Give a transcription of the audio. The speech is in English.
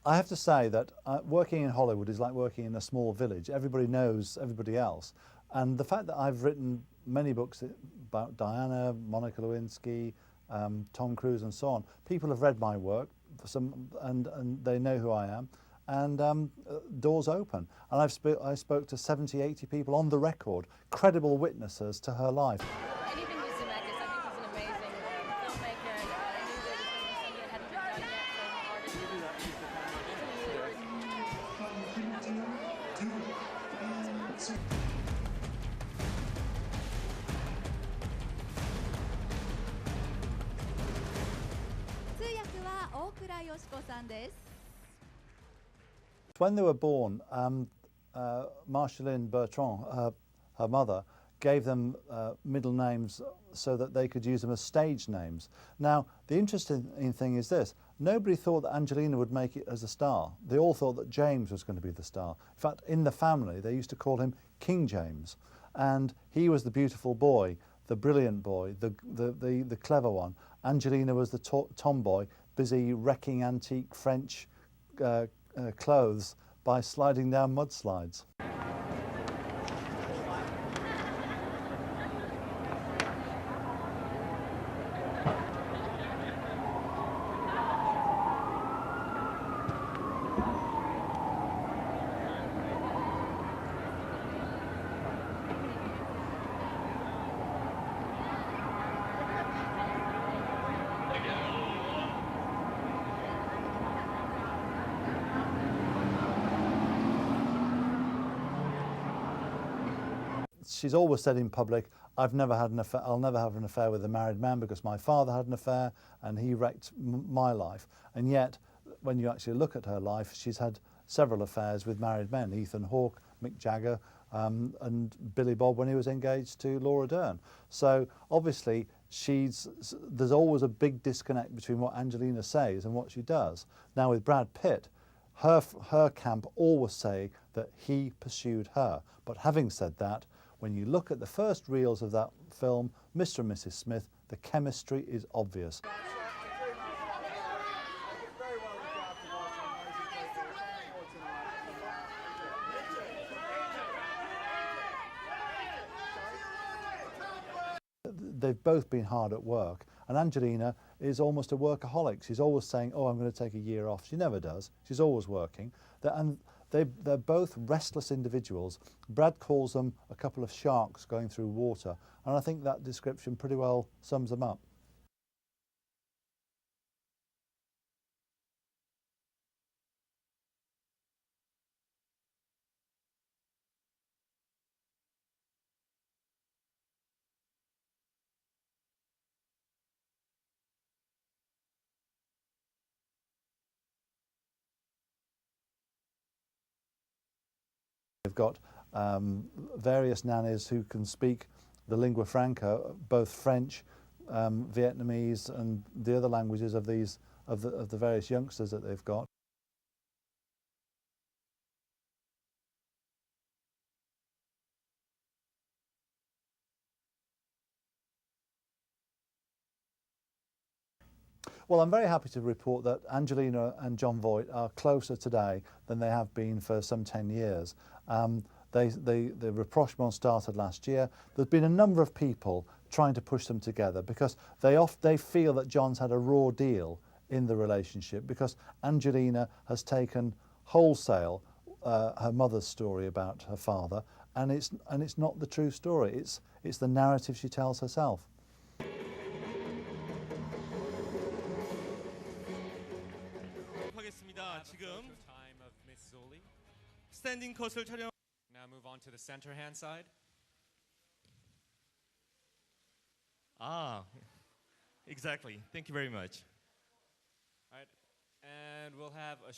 I have to say that working in Hollywood is like working in a small village. Everybody knows everybody else. And the fact that I've written many books about Diana, Monica Lewinsky, Tom Cruise and so on, people have read my work and they know who I am. And doors open. And I spoke to 70, 80 people on the record, credible witnesses to her life. Anything with Zemeckis, I think he's an amazing filmmaker, and I knew that it was something that hadn't been done yet for an artist. When they were born, Marcheline Bertrand, her mother, gave them middle names so that they could use them as stage names. Now, the interesting thing is this. Nobody thought that Angelina would make it as a star. They all thought that James was going to be the star. In fact, in the family, they used to call him King James. And he was the beautiful boy, the brilliant boy, the clever one. Angelina was the tomboy, busy wrecking antique French clothes by sliding down mudslides. She's always said in public, I've never had an affair, I'll never have an affair with a married man because my father had an affair and he wrecked my life. And yet, when you actually look at her life, she's had several affairs with married men, Ethan Hawke, Mick Jagger, and Billy Bob when he was engaged to Laura Dern. So obviously, there's always a big disconnect between what Angelina says and what she does. Now with Brad Pitt, her camp always say that he pursued her. But having said that, when you look at the first reels of that film, Mr. and Mrs. Smith, the chemistry is obvious. They've both been hard at work, and Angelina is almost a workaholic. She's always saying, oh, I'm going to take a year off. She never does. She's always working. And they're both restless individuals. Brad calls them a couple of sharks going through water, and I think that description pretty well sums them up. They've got various nannies who can speak the lingua franca, both French, Vietnamese, and the other languages of the various youngsters that they've got. Well, I'm very happy to report that Angelina and Jon Voight are closer today than they have been for some 10 years. The rapprochement started last year. There's been a number of people trying to push them together because they feel that Jon's had a raw deal in the relationship because Angelina has taken wholesale her mother's story about her father, and it's not the true story. It's the narrative she tells herself. 지금 스탠딩 컷을 촬영. Now move on to the center hand side. Exactly. Thank you very much. All right, and we'll have a